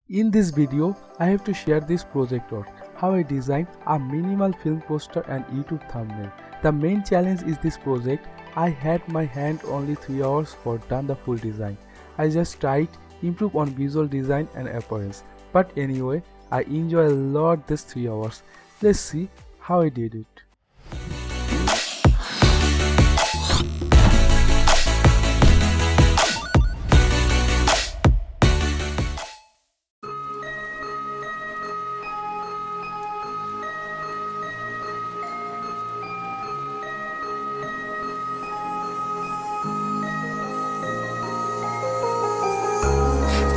In this video, I have to share this project work, how I designed a minimal film poster and YouTube thumbnail. The main challenge is this project. I had my hand only 3 hours for done the full design. I just tried improve on visual design and appearance. But anyway, I enjoy a lot this 3 hours. Let's see how I did it.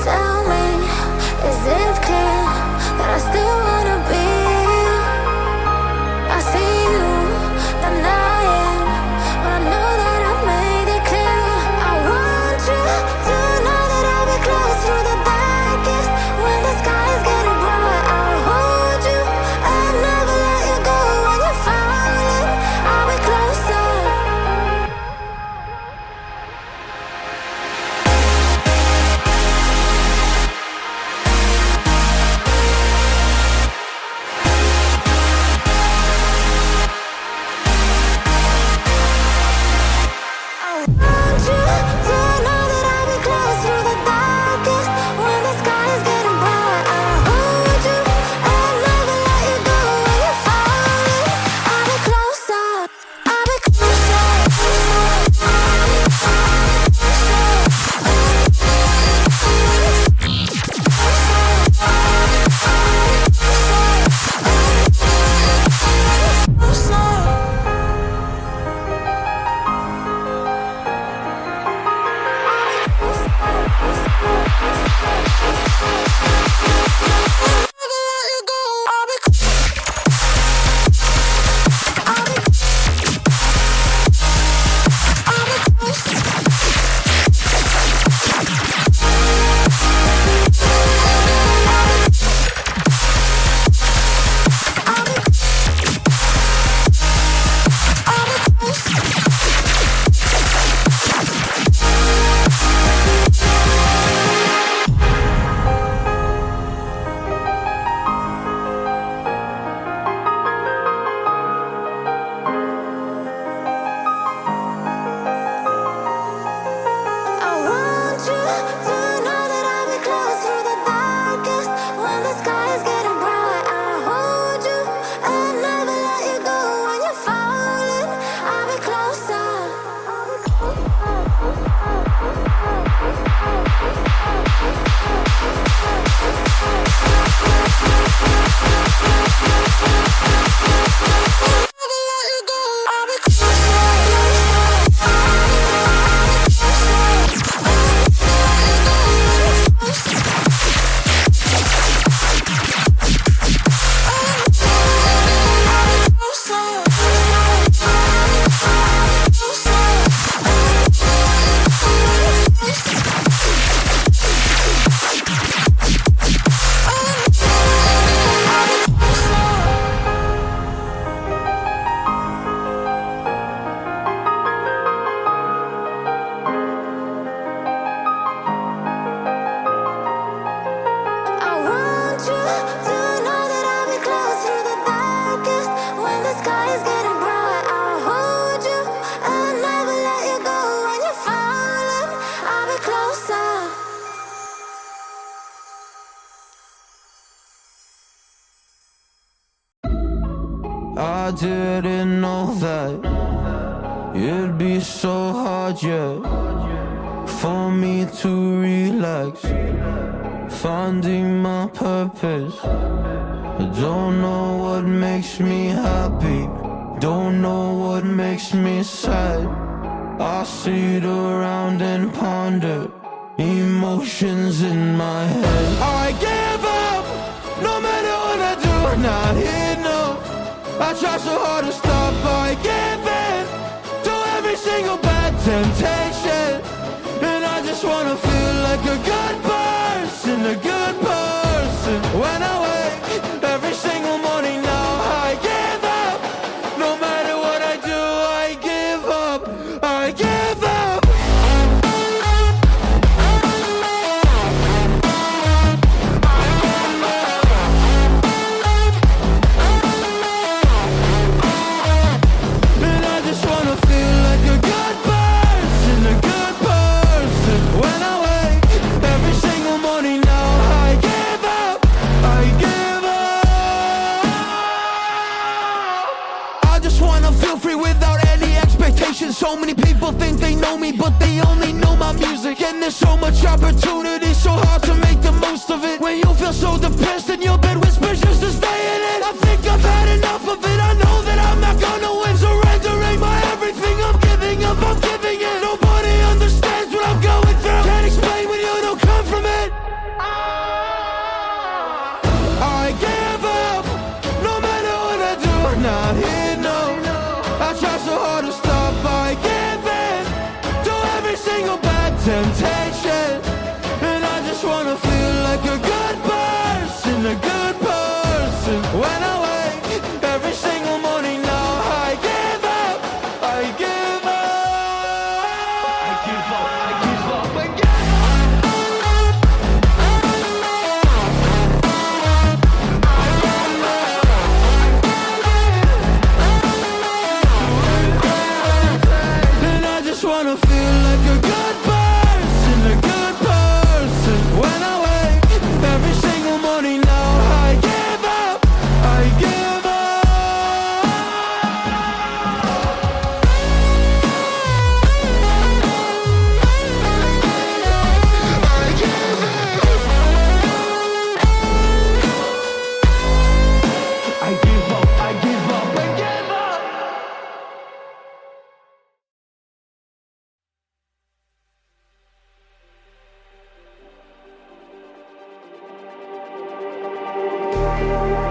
Tell me, is it clear that I still wanna be? I see you denying when I know that I made it clear. I want you to know that I'll be close through the darkest when the sky is getting bright. I'll hold you and never let you go when you're falling. I'll be closer. I didn't know that it'd be so hard yet for me to relax, finding my purpose. I don't know what makes me happy, don't know what makes me sad. I sit around and ponder emotions in my head. I give up, no matter what I do, not enough. I try so hard to stop, I give in to every single bad temptation. And I just wanna feel like a good person, a good person. When I wake every single morning now, I give up. No matter what I do, I give up, I give up. I So many people think they know me, but they only know my music. And there's so much opportunity, so hard to make the most of it. When you feel so depressed and your bed whispers just to stay in it, I think I've had enough of it. I know that I'm not gonna win. Surrendering my everything, I'm giving up, I'm giving in. Nobody understands what I'm going through. Can't explain when you don't come from it. I give up, no matter what I do, I'm not here, no. I try so hard to stop, I give in to every single bad temptation. And I just wanna feel like a good person, a good person. When I wake every single morning now, I give up, I give up, I give up, I give up, I give up. And I just wanna feel like a good person, a good person. When I wake every single morning now, I give up, I give up. I give up. I give up, I give up, I give up.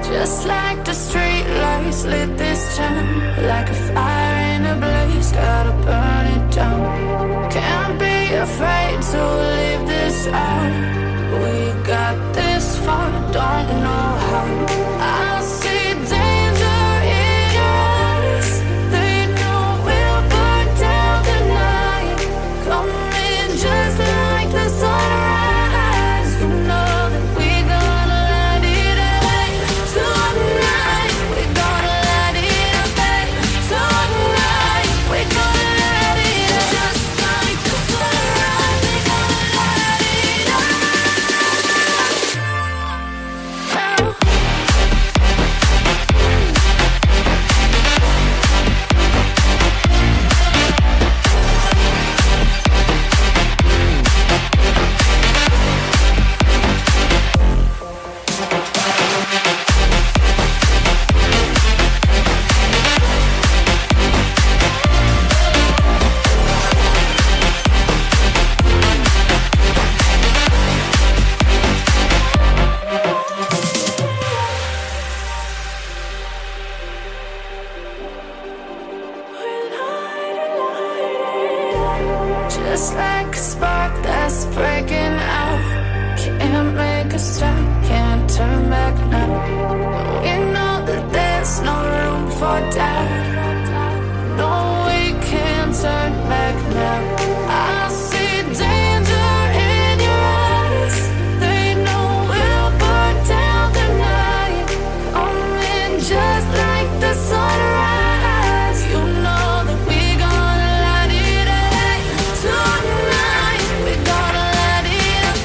Just like the street lights lit this town, like a fire in a blaze, gotta burn it down. Can't be afraid to leave this out. We got this far, don't know how. I see danger in your eyes. They know we'll burn down the night. Coming just like the sunrise. You know that we gonna let it out. Tonight, we gonna let it out. Tonight, we gonna let it out. Just like the sunrise, we gonna let it out. Just like a spark that's breaking out. Can't make a stop, can't turn back now. We know that there's no room for doubt. No, we can't turn back now. I see danger in your eyes. They know we'll burn down the night. Coming just like the sunrise. You know that we gonna let it out. Tonight, we gonna let it out.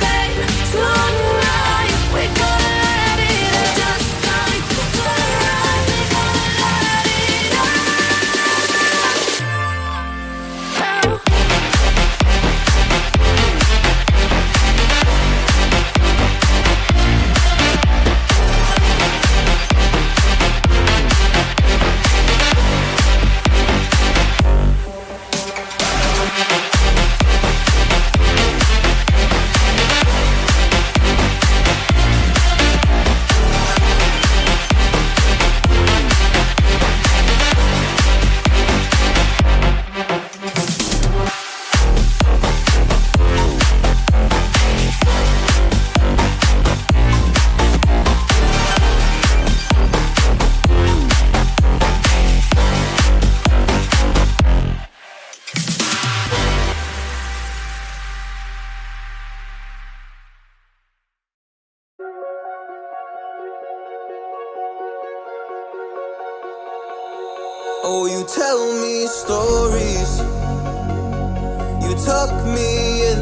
Tonight, we gonna let it out. Just like the sunrise, we gonna let it out. Oh, you tell me stories, you tuck me in,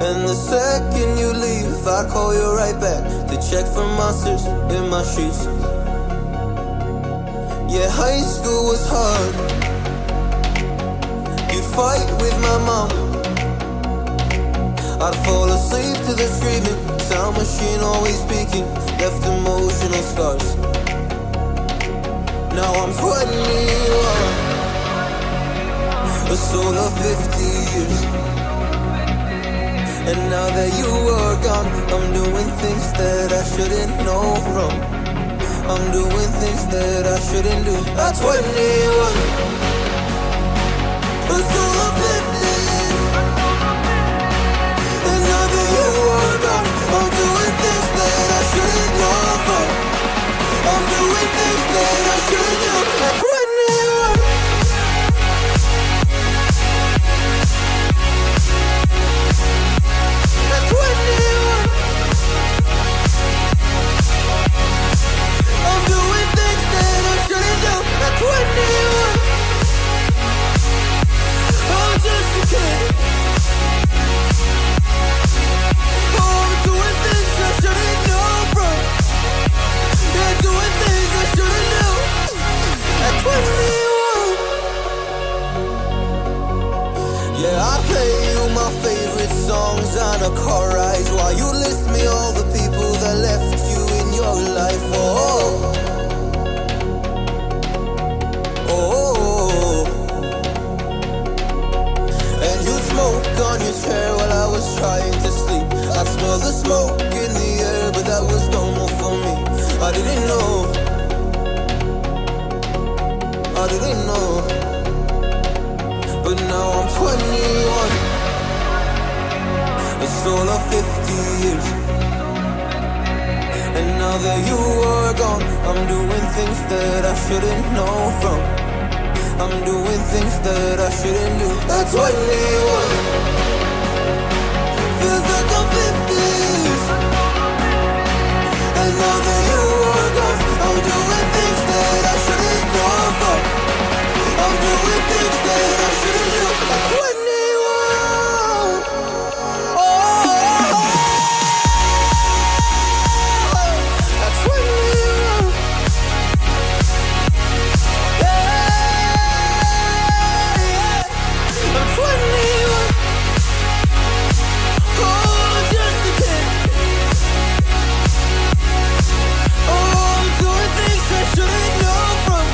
and the second you leave, I call you right back to check for monsters in my sheets. Yeah, high school was hard, fight with my mom. I'd fall asleep to the screaming, sound machine always speaking, left emotional scars. Now I'm 21, a soul of 50 years. And now that you are gone, I'm doing things that I shouldn't know from. I'm doing things that I shouldn't do. At 21, a soul of 50 years. And now that you are gone, I'm doing things that I shouldn't know from. I'm doing things that I shouldn't do. At 21. Yeah, I play you my favorite songs on a car ride while you list me all the people that left you in your life. Oh, oh, and you smoke on your chair while I was trying to sleep. I smell the smoke in the air, but that was normal for me. I didn't know. I didn't know. But now I'm 21, a soul of 50 years. And now that you are gone, I'm doing things that I shouldn't know from. I'm doing things that I shouldn't do. At 21, feels like I'm 50 years. And now that you are gone, I'm doing things that I shouldn't know from. I'm doing things that I shouldn't do. At 21. Oh, at 21. Yeah, I'm 21. Oh, just a kid. Oh, I'm doing things I shouldn't know from.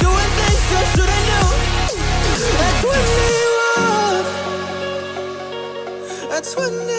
Doing things I shouldn't know. At 21. At 21.